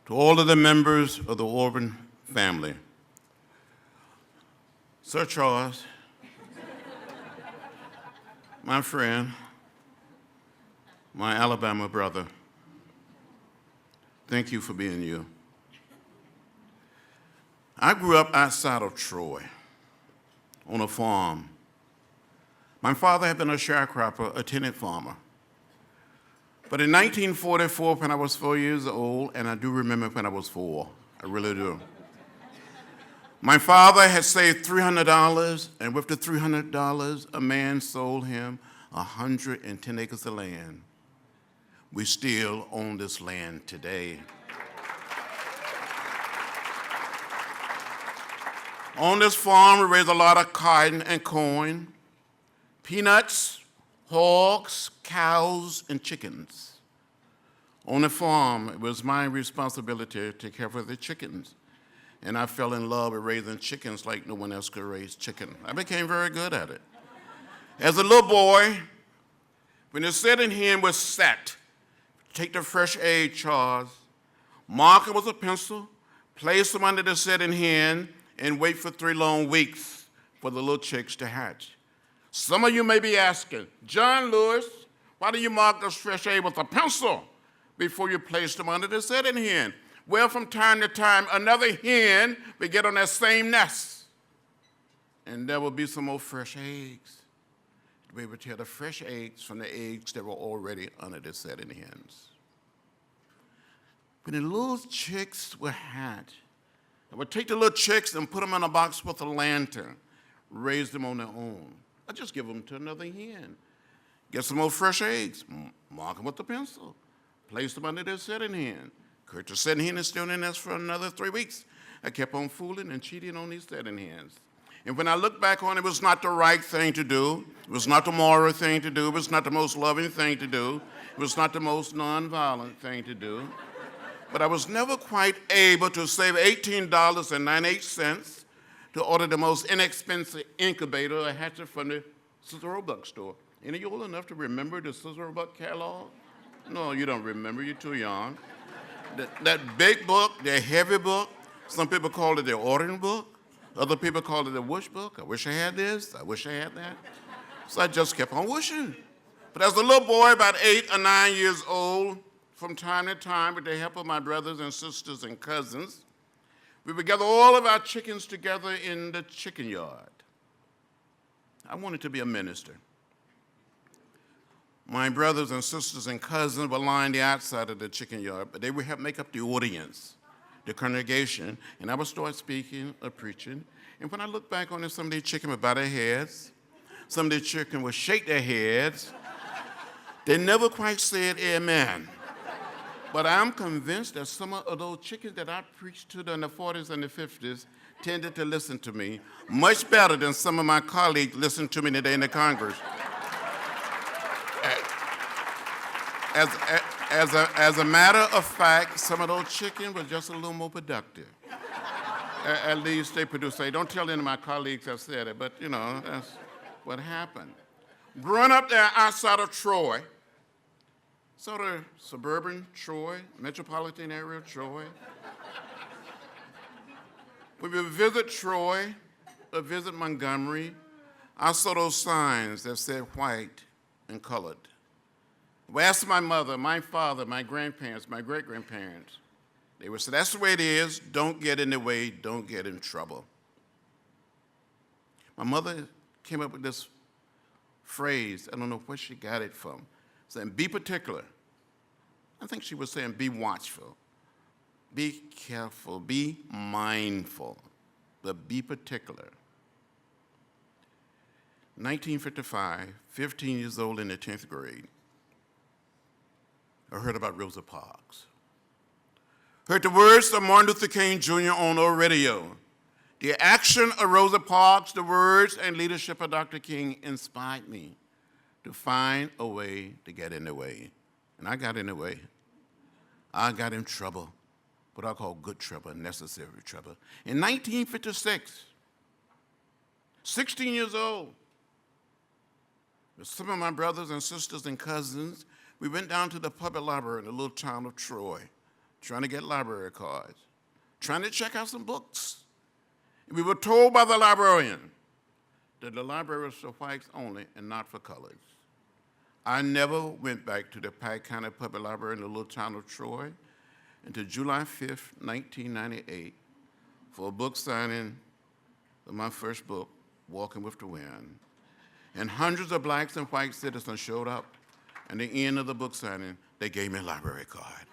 to all of the members of the Orban family. Sir Charles, my friend, my Alabama brother, thank you for being you. I grew up outside of Troy on a farm. My father had been a sharecropper, a tenant farmer. But in 1944, when I was 4 years old, and I do remember when I was 4, I really do. My father had saved $300, and with the $300, a man sold him 110 acres of land. We still own this land today. On this farm, we raised a lot of cotton and corn, peanuts, hogs, cows, and chickens. On the farm, it was my responsibility to take care of the chickens. And I fell in love with raising chickens like no one else could raise chicken. I became very good at it. As a little boy, when the setting hen was set, take the fresh egg, Charles, mark them with a pencil, place them under the setting hen, and wait for 3 long weeks for the little chicks to hatch. Some of you may be asking, John Lewis, why do you mark those fresh eggs with a pencil before you place them under the setting hen? Well, from time to time, another hen will get on that same nest, and there will be some more fresh eggs to be able to tell the fresh eggs from the eggs that were already under the setting hens. When the little chicks were hatched, I would take the little chicks and put them in a box with a lantern, raise them on their own. I'd just give them to another hen. Get some more fresh eggs, mark them with a pencil, place them under their setting hen. The setting hen is still in the nest for another 3 weeks. I kept on fooling and cheating on these setting hens. And when I look back on it, it was not the right thing to do. It was not the moral thing to do. It was not the most loving thing to do. It was not the most nonviolent thing to do. But I was never quite able to save $18.98 to order the most inexpensive incubator I had from the Sister Roebuck store. Any of you old enough to remember the Sister Roebuck catalog? No, you don't remember. You're too young. That big book, the heavy book, some people call it the ordering book. Other people call it the wish book. I wish I had this. I wish I had that. So I just kept on wishing. But as a little boy, about 8 or 9 years old, from time to time, with the help of my brothers and sisters and cousins, we would gather all of our chickens together in the chicken yard. I wanted to be a minister. My brothers and sisters and cousins would line the outside of the chicken yard, but they would help make up the audience, the congregation, and I would start speaking or preaching. And when I look back on it, some of the chickens would bow their heads. Some of the chickens would shake their heads. They never quite said amen. But I'm convinced that some of those chickens that I preached to in the 40s and the 50s tended to listen to me much better than some of my colleagues listened to me today in the Congress. As a matter of fact, some of those chickens were just a little more productive. At least they produced. Don't tell any of my colleagues I said it, but you know, that's what happened. Growing up there outside of Troy, sort of suburban Troy, metropolitan area of Troy. We would visit Troy or visit Montgomery. I saw those signs that said white and colored. We asked my mother, my father, my grandparents, my great-grandparents. They would say, that's the way it is. Don't get in the way. Don't get in trouble. My mother came up with this phrase. I don't know where she got it from. Saying, be particular. I think she was saying, be watchful. Be careful. Be mindful. But be particular. 1955, 15 years old in the 10th grade. I heard about Rosa Parks. Heard the words of Martin Luther King Jr. on our radio. The action of Rosa Parks, the words and leadership of Dr. King inspired me to find a way to get in the way. And I got in the way. I got in trouble, what I call good trouble, necessary trouble. In 1956, 16 years old, with some of my brothers and sisters and cousins, we went down to the public library in the little town of Troy. trying to get library cards, trying to check out some books. We were told by the librarian that the library was for whites only and not for colors. I never went back to the Pike County Public Library in the little town of Troy until July 5th, 1998, for a book signing of my first book, Walking with the Wind. And hundreds of blacks and white citizens showed up. And at the end of the book signing, they gave me a library card.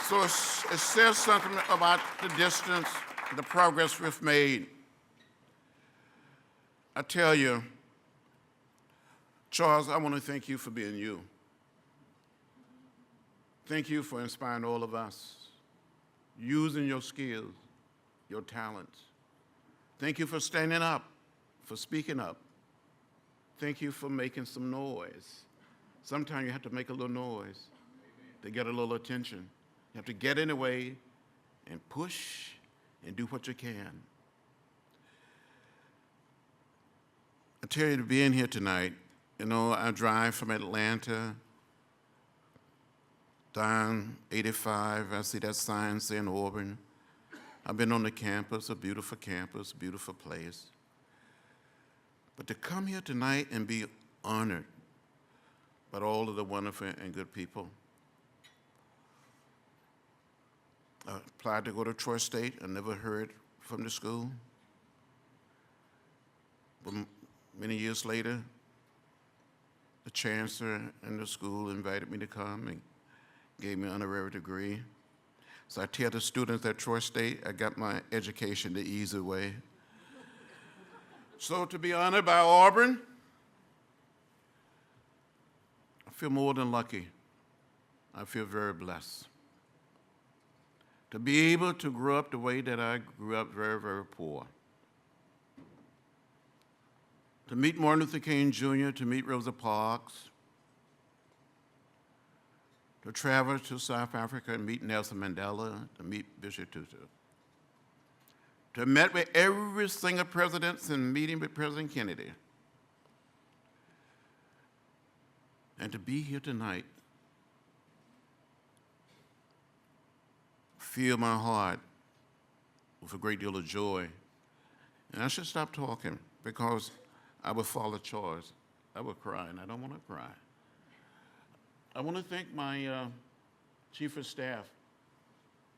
So it says something about the distance, the progress we've made. I tell you, Charles, I want to thank you for being you. Thank you for inspiring all of us, using your skills, your talents. Thank you for standing up, for speaking up. Thank you for making some noise. Sometimes you have to make a little noise to get a little attention. You have to get in the way and push and do what you can. I tell you, to be in here tonight, you know, I drive from Atlanta down 85. I see that sign saying Auburn. I've been on the campus, a beautiful place. But to come here tonight and be honored by all of the wonderful and good people. I applied to go to Troy State. I never heard from the school. But many years later, the chancellor and the school invited me to come and gave me an honorary degree. So I tell the students at Troy State, I got my education the easy way. So to be honored by Auburn, I feel more than lucky. I feel very blessed. To be able to grow up the way that I grew up, very, very poor. To meet Martin Luther King Jr., to meet Rosa Parks, to travel to South Africa and meet Nelson Mandela, to meet Bishop Tutu. To meet with every single president and meeting with President Kennedy. And to be here tonight, fill my heart with a great deal of joy. And I should stop talking because I would follow Charles. I would cry, and I don't want to cry. I want to thank my chief of staff,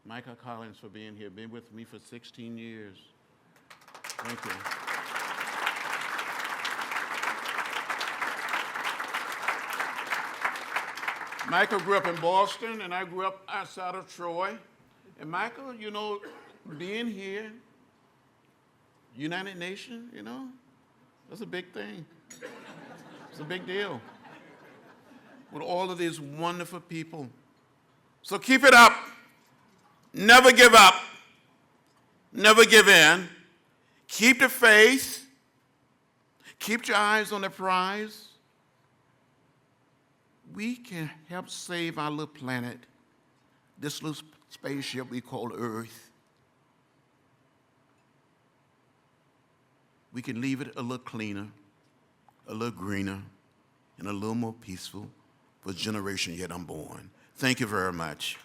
Michael Collins, for being here. Been with me for 16 years. Thank you. Michael grew up in Boston, and I grew up outside of Troy. And Michael, you know, being here, United Nations, you know, that's a big thing. It's a big deal. With all of these wonderful people. So keep it up. Never give up. Never give in. Keep the faith. Keep your eyes on the prize. We can help save our little planet, this little spaceship we call Earth. We can leave it a little cleaner, a little greener, and a little more peaceful for the generation yet unborn. Thank you very much.